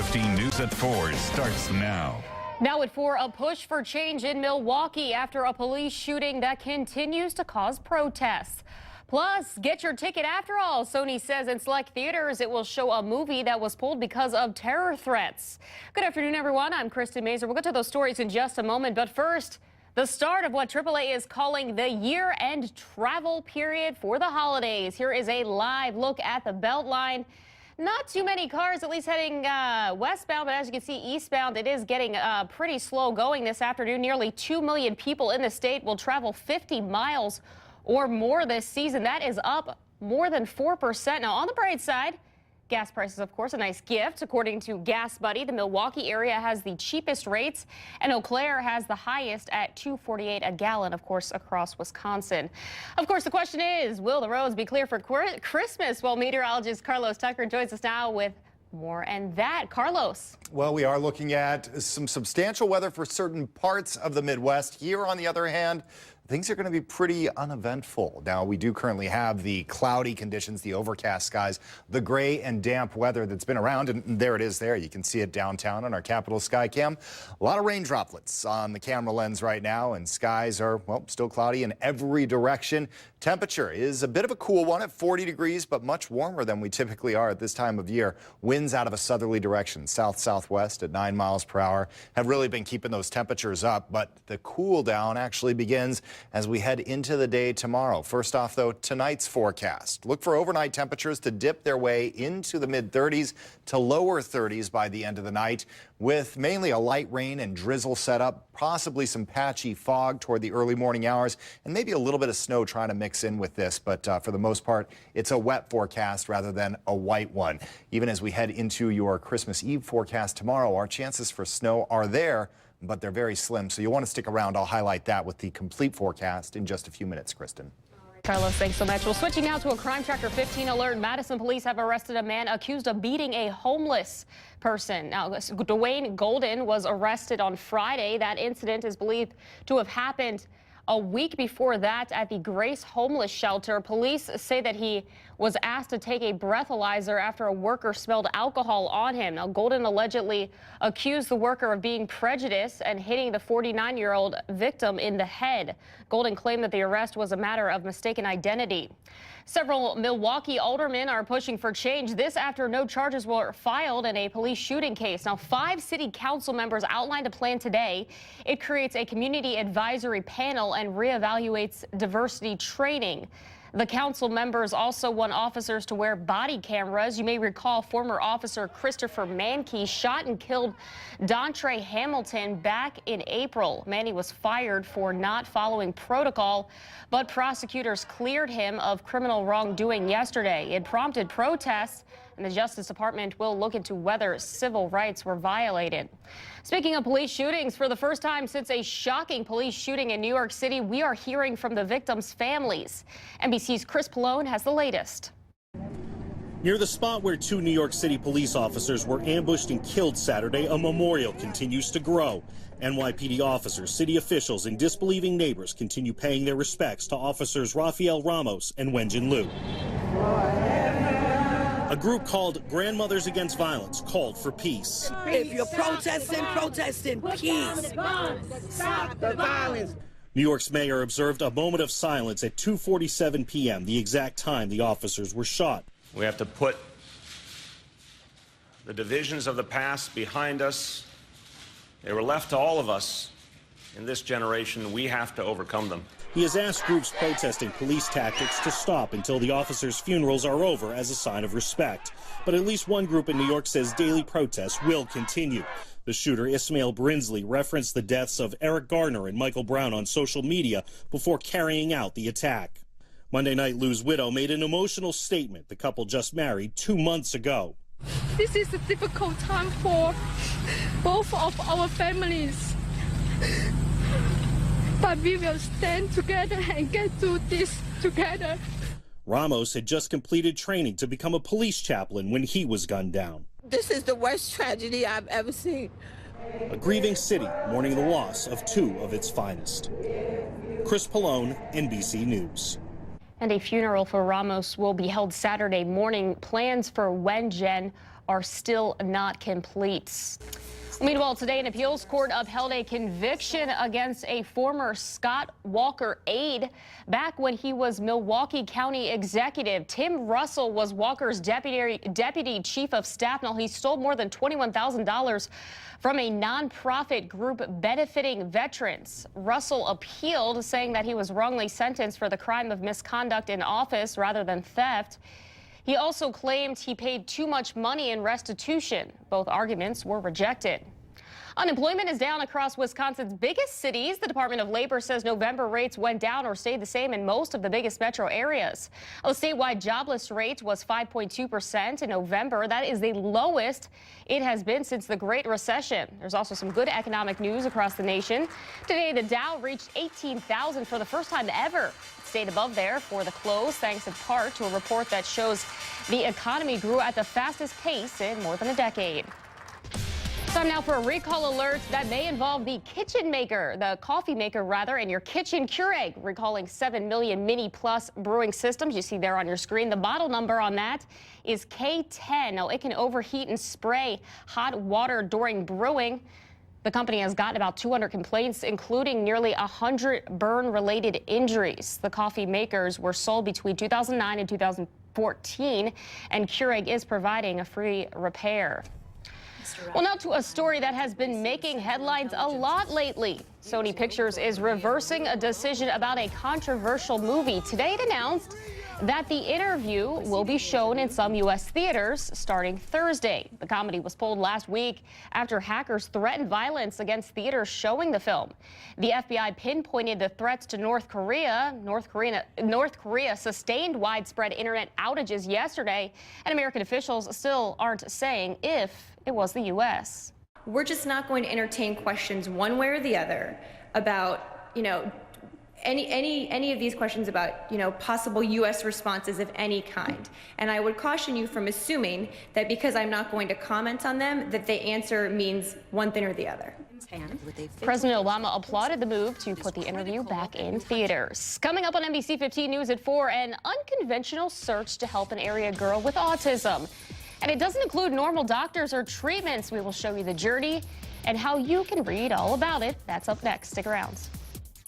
15 News at 4 starts now. Now at 4, a push for change in Milwaukee after a police shooting that continues to cause protests. Plus, get your ticket after all. Sony says in select theaters it will show a movie that was pulled because of terror threats. Good afternoon, everyone. I'm Kristen Mazer. We'll get to those stories in just a moment. But first, the start of what AAA is calling the year-end travel period for the holidays. Here is a live look at the Beltline. Not too many cars, at least heading westbound, but as you can see, eastbound, it is getting pretty slow going this afternoon. Nearly 2 million people in the state will travel 50 miles or more this season. That is up more than 4%. Now, on the bright side, gas prices, of course, a nice gift. According to Gas Buddy, the Milwaukee area has the cheapest rates, and Eau Claire has the highest at $2.48 a gallon, of course, across Wisconsin. Of course, the question is, will the roads be clear for Christmas? Well, meteorologist Carlos Tucker joins us now with more and that. Carlos. Well, we are looking at some substantial weather for certain parts of the Midwest. Here, on the other hand, things are going to be pretty uneventful. Now, we do currently have the cloudy conditions, the overcast skies, the gray and damp weather that's been around, and there it is there. You can see it downtown on our Capital Sky Cam. A lot of rain droplets on the camera lens right now, and skies are, well, still cloudy in every direction. Temperature is a bit of a cool one at 40 degrees, but much warmer than we typically are at this time of year. Winds out of a southerly direction, south-southwest at 9 miles per hour, have really been keeping those temperatures up, but the cool down actually begins as we head into the day tomorrow. First off, though, tonight's forecast. Look for overnight temperatures to dip their way into the mid-30s to lower 30s by the end of the night, with mainly a light rain and drizzle setup, possibly some patchy fog toward the early morning hours, and maybe a little bit of snow trying to mix in with this. But for the most part, it's a wet forecast rather than a white one. Even as we head into your Christmas Eve forecast tomorrow, our chances for snow are there, but they're very slim, so you'll want to stick around. I'll highlight that with the complete forecast in just a few minutes, Kristen. Carlos, thanks so much. Well, switching now to a Crime Tracker 15 alert. Madison police have arrested a man accused of beating a homeless person. Now, Dwayne Golden was arrested on Friday. That incident is believed to have happened a week before that at the Grace Homeless Shelter. Police say that he was asked to take a breathalyzer after a worker smelled alcohol on him. Now, Golden allegedly accused the worker of being prejudiced and hitting the 49-year-old victim in the head. Golden claimed that the arrest was a matter of mistaken identity. Several Milwaukee aldermen are pushing for change. This after no charges were filed in a police shooting case. Now, 5 city council members outlined a plan today. It creates a community advisory panel and reevaluates diversity training. The council members also want officers to wear body cameras. You may recall former officer Christopher Mankey shot and killed Dontre Hamilton back in April. Manny was fired for not following protocol, but prosecutors cleared him of criminal wrongdoing yesterday. It prompted protests, and the Justice Department will look into whether civil rights were violated. Speaking of police shootings, for the first time since a shocking police shooting in New York City, we are hearing from the victims' families. NBC's Chris Pallone has the latest. Near the spot where 2 New York City police officers were ambushed and killed Saturday, a memorial continues to grow. NYPD officers, city officials, and disbelieving neighbors continue paying their respects to officers Rafael Ramos and Wenjin Liu. A group called Grandmothers Against Violence called for peace. If you're protesting, protest in peace. Stop the violence. New York's mayor observed a moment of silence at 2:47 p.m., the exact time the officers were shot. We have to put the divisions of the past behind us. They were left to all of us. In this generation, we have to overcome them. He has asked groups protesting police tactics to stop until the officers' funerals are over as a sign of respect. But at least one group in New York says daily protests will continue. The shooter, Ismail Brinsley, referenced the deaths of Eric Gardner and Michael Brown on social media before carrying out the attack. Monday night, Lou's widow made an emotional statement. The couple just married 2 months ago. This is a difficult time for both of our families. But we will stand together and get through this together. Ramos had just completed training to become a police chaplain when he was gunned down. This is the worst tragedy I've ever seen. A grieving city mourning the loss of 2 of its finest. Chris Pallone, NBC News. And a funeral for Ramos will be held Saturday morning. Plans for Wenjin are still not complete. Meanwhile, today an appeals court upheld a conviction against a former Scott Walker aide. Back when he was Milwaukee County executive, Tim Russell was Walker's deputy chief of staff. Now, he stole more than $21,000 from a nonprofit group benefiting veterans. Russell appealed, saying that he was wrongly sentenced for the crime of misconduct in office rather than theft. He also claimed he paid too much money in restitution. Both arguments were rejected. Unemployment is down across Wisconsin's biggest cities. The Department of Labor says November rates went down or stayed the same in most of the biggest metro areas. The statewide jobless rate was 5.2% in November. That is the lowest it has been since the Great Recession. There's also some good economic news across the nation. Today, the Dow reached 18,000 for the first time ever. It stayed above there for the close, thanks in part to a report that shows the economy grew at the fastest pace in more than a decade. Time now for a recall alert that may involve the coffee maker rather, in your kitchen. Keurig recalling 7 million Mini Plus brewing systems. You see there on your screen. The model number on that is K10. Now, it can overheat and spray hot water during brewing. The company has gotten about 200 complaints, including nearly 100 burn-related injuries. The coffee makers were sold between 2009 and 2014, and Keurig is providing a free repair. Well, now to a story that has been making headlines a lot lately. Sony Pictures is reversing a decision about a controversial movie. Today, it announced that The Interview will be shown in some U.S. theaters starting Thursday. The comedy was pulled last week after hackers threatened violence against theaters showing the film. The FBI pinpointed the threats to North Korea. North Korea sustained widespread internet outages yesterday, and American officials still aren't saying if it was the U.S. We're just not going to entertain questions one way or the other about, any of these questions about, possible U.S. responses of any kind. And I would caution you from assuming that because I'm not going to comment on them, that the answer means one thing or the other. President Obama applauded the move to put The Interview back in theaters. Coming up on NBC 15 News at 4, an unconventional search to help an area girl with autism. And it doesn't include normal doctors or treatments. We will show you the journey and how you can read all about it. That's up next. Stick around.